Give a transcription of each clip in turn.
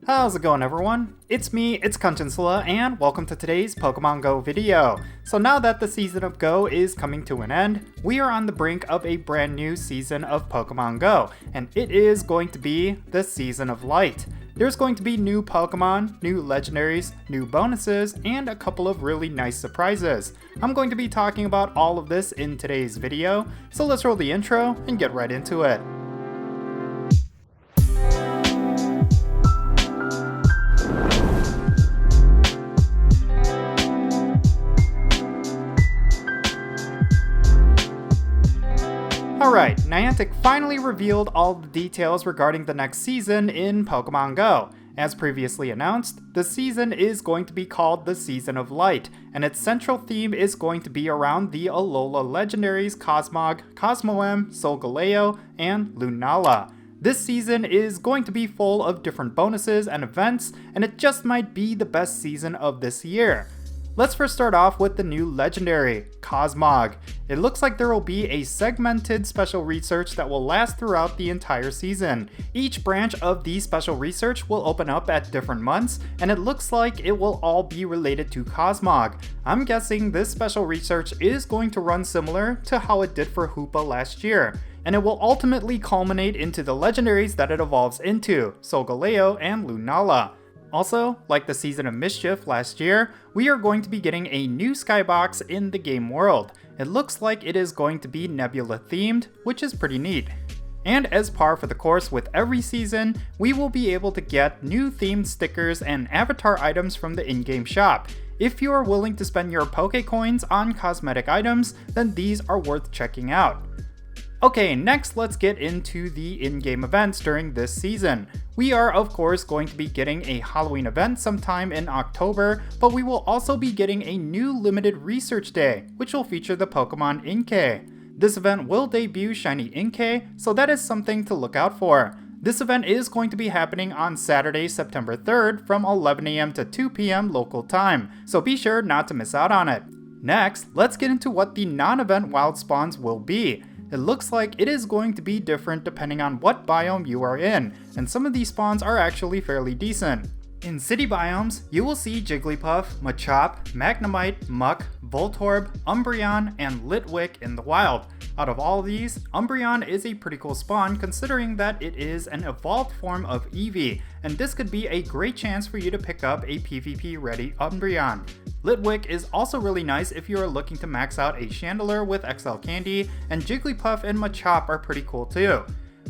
How's it going, everyone? It's me, it's Jinsula, and welcome to today's Pokemon Go video. So now that the season of Go is coming to an end, we are on the brink of a brand new season of Pokemon Go, and it is going to be the Season of Light. There's going to be new Pokemon, new Legendaries, new bonuses, and a couple of really nice surprises. I'm going to be talking about all of this in today's video, so let's roll the intro and get right into it. Alright, Niantic finally revealed all the details regarding the next season in Pokemon Go. As previously announced, the season is going to be called the Season of Light, and its central theme is going to be around the Alola Legendaries Cosmog, Cosmoem, Solgaleo, and Lunala. This season is going to be full of different bonuses and events, and it just might be the best season of this year. Let's first start off with the new legendary, Cosmog. It looks like there will be a segmented special research that will last throughout the entire season. Each branch of the special research will open up at different months, and it looks like it will all be related to Cosmog. I'm guessing this special research is going to run similar to how it did for Hoopa last year, and it will ultimately culminate into the legendaries that it evolves into, Solgaleo and Lunala. Also, like the Season of Mischief last year, we are going to be getting a new skybox in the game world. It looks like it is going to be Nebula themed, which is pretty neat. And as par for the course with every season, we will be able to get new themed stickers and avatar items from the in-game shop. If you are willing to spend your Pokecoins on cosmetic items, then these are worth checking out. Okay, next let's get into the in-game events during this season. We are of course going to be getting a Halloween event sometime in October, but we will also be getting a new limited research day, which will feature the Pokemon Inkay. This event will debut Shiny Inkay, so that is something to look out for. This event is going to be happening on Saturday, September 3rd from 11 AM to 2 PM local time, so be sure not to miss out on it. Next, let's get into what the non-event wild spawns will be. It looks like it is going to be different depending on what biome you are in, and some of these spawns are actually fairly decent. In city biomes, you will see Jigglypuff, Machop, Magnemite, Muck, Voltorb, Umbreon, and Litwick in the wild. Out of all these, Umbreon is a pretty cool spawn considering that it is an evolved form of Eevee, and this could be a great chance for you to pick up a PvP ready Umbreon. Litwick is also really nice if you are looking to max out a Chandelure with XL Candy, and Jigglypuff and Machop are pretty cool too.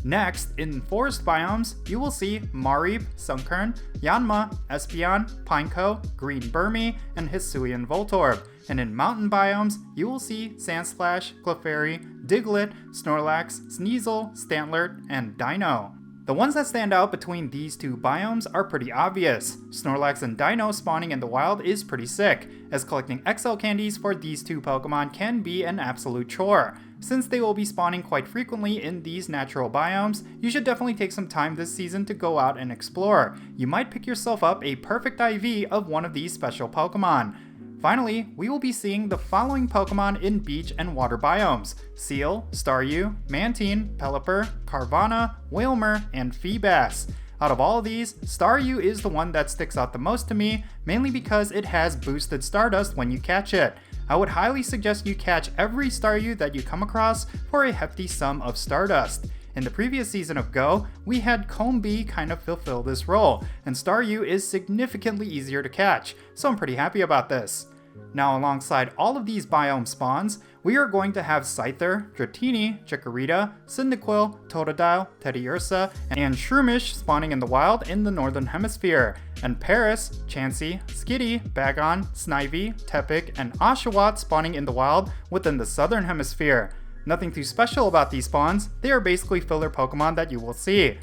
Next, in forest biomes, you will see Mareep, Sunkern, Yanma, Espeon, Pineco, Green Burmy, and Hisuian Voltorb. And in mountain biomes, you will see Sandslash, Clefairy, Diglett, Snorlax, Sneasel, Stantler, and Dino. The ones that stand out between these two biomes are pretty obvious. Snorlax and Dino spawning in the wild is pretty sick, as collecting XL candies for these two Pokemon can be an absolute chore. Since they will be spawning quite frequently in these natural biomes, you should definitely take some time this season to go out and explore. You might pick yourself up a perfect IV of one of these special Pokemon. Finally, we will be seeing the following Pokemon in beach and water biomes: Seel, Staryu, Mantine, Pelipper, Carvanha, Wailmer, and Feebas. Out of all of these, Staryu is the one that sticks out the most to me, mainly because it has boosted Stardust when you catch it. I would highly suggest you catch every Staryu that you come across for a hefty sum of Stardust. In the previous season of Go, we had Combee kind of fulfill this role, and Staryu is significantly easier to catch, so I'm pretty happy about this. Now alongside all of these biome spawns, we are going to have Scyther, Dratini, Chikorita, Cyndaquil, Totodile, Teddiursa, and Shroomish spawning in the wild in the northern hemisphere, and Paris, Chansey, Skitty, Bagon, Snivy, Tepig, and Oshawott spawning in the wild within the southern hemisphere. Nothing too special about these spawns, they are basically filler Pokemon that you will see.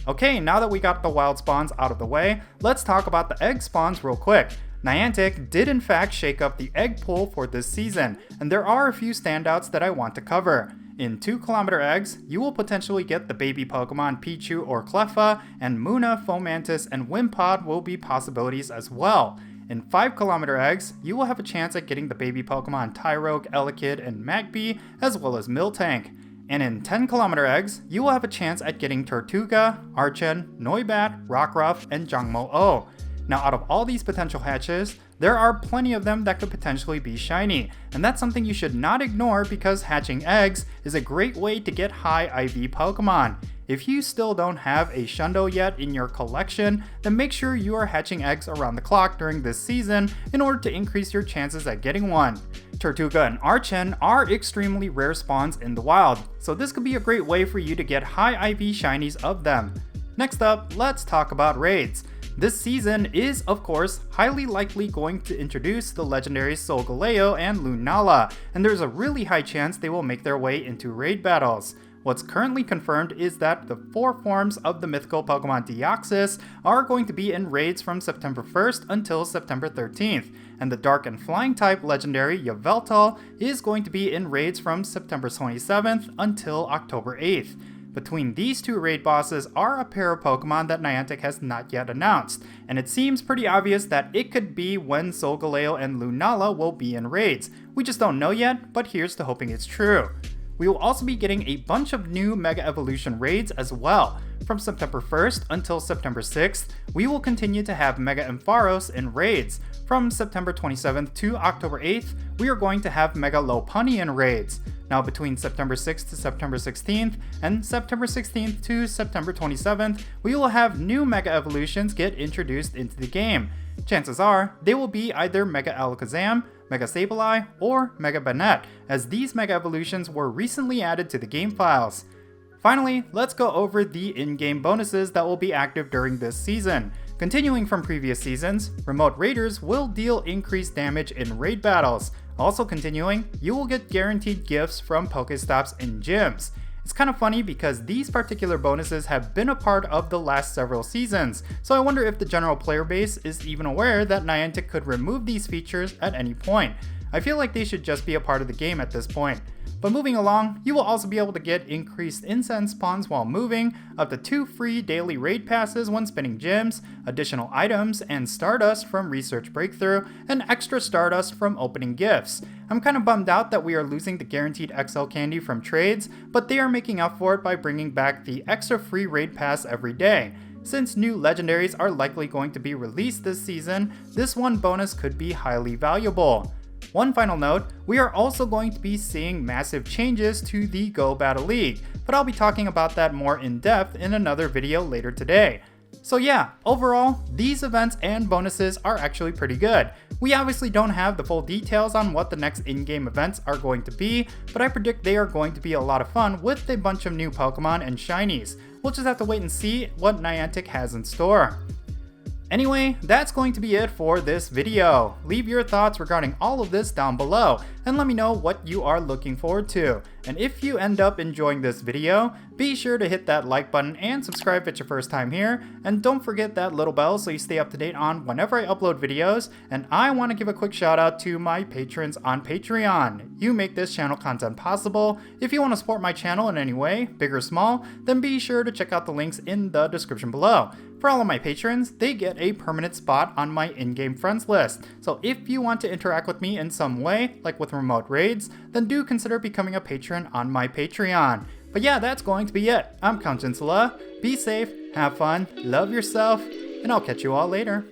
Okay, now that we got the wild spawns out of the way, let's talk about the egg spawns real quick. Niantic did in fact shake up the egg pool for this season, and there are a few standouts that I want to cover. In 2km eggs, you will potentially get the baby Pokemon Pichu or Cleffa, and Munna, Fomantis, and Wimpod will be possibilities as well. In 5km eggs, you will have a chance at getting the baby Pokemon Tyrogue, Elekid, and Magby, as well as Miltank. And in 10km eggs, you will have a chance at getting Tortuga, Archen, Noibat, Rockruff, and Jangmo-O. Now out of all these potential hatches, there are plenty of them that could potentially be shiny, and that's something you should not ignore because hatching eggs is a great way to get high IV Pokemon. If you still don't have a Shundo yet in your collection, then make sure you are hatching eggs around the clock during this season in order to increase your chances at getting one. Tortuga and Archen are extremely rare spawns in the wild, so this could be a great way for you to get high IV shinies of them. Next up, let's talk about raids. This season is, of course, highly likely going to introduce the legendaries Solgaleo and Lunala, and there's a really high chance they will make their way into raid battles. What's currently confirmed is that the 4 forms of the mythical Pokemon Deoxys are going to be in raids from September 1st until September 13th, and the Dark and Flying type legendary Yveltal is going to be in raids from September 27th until October 8th. Between these 2 raid bosses are a pair of Pokemon that Niantic has not yet announced, and it seems pretty obvious that it could be when Solgaleo and Lunala will be in raids. We just don't know yet, but here's to hoping it's true. We will also be getting a bunch of new Mega Evolution raids as well. From September 1st until September 6th, we will continue to have Mega Ampharos in raids. From September 27th to October 8th, we are going to have Mega Lopunny in raids. Now between September 6th to September 16th and September 16th to September 27th, we will have new Mega Evolutions get introduced into the game. Chances are, they will be either Mega Alakazam, Mega Sableye, or Mega Banette, as these Mega Evolutions were recently added to the game files. Finally, let's go over the in-game bonuses that will be active during this season. Continuing from previous seasons, remote raiders will deal increased damage in raid battles. Also continuing, you will get guaranteed gifts from Pokestops and gyms. It's kind of funny because these particular bonuses have been a part of the last several seasons, so I wonder if the general player base is even aware that Niantic could remove these features at any point. I feel like they should just be a part of the game at this point. But moving along, you will also be able to get increased incense spawns while moving, up to 2 free daily raid passes when spinning gems, additional items and Stardust from Research Breakthrough, and extra Stardust from opening gifts. I'm kind of bummed out that we are losing the guaranteed XL candy from trades, but they are making up for it by bringing back the extra free raid pass every day. Since new legendaries are likely going to be released this season, this one bonus could be highly valuable. One final note, we are also going to be seeing massive changes to the Go Battle League, but I'll be talking about that more in depth in another video later today. So yeah, overall, these events and bonuses are actually pretty good. We obviously don't have the full details on what the next in-game events are going to be, but I predict they are going to be a lot of fun with a bunch of new Pokemon and shinies. We'll just have to wait and see what Niantic has in store. Anyway, that's going to be it for this video. Leave your thoughts regarding all of this down below and let me know what you are looking forward to. And if you end up enjoying this video, be sure to hit that like button and subscribe if it's your first time here. And don't forget that little bell so you stay up to date on whenever I upload videos. And I want to give a quick shout out to my patrons on Patreon. You make this channel content possible. If you want to support my channel in any way, big or small, then be sure to check out the links in the description below. For all of my patrons, they get a permanent spot on my in-game friends list. So if you want to interact with me in some way, like with remote raids, then do consider becoming a patron on my Patreon. But yeah, that's going to be it. I'm Jinsula. Be safe, have fun, love yourself, and I'll catch you all later.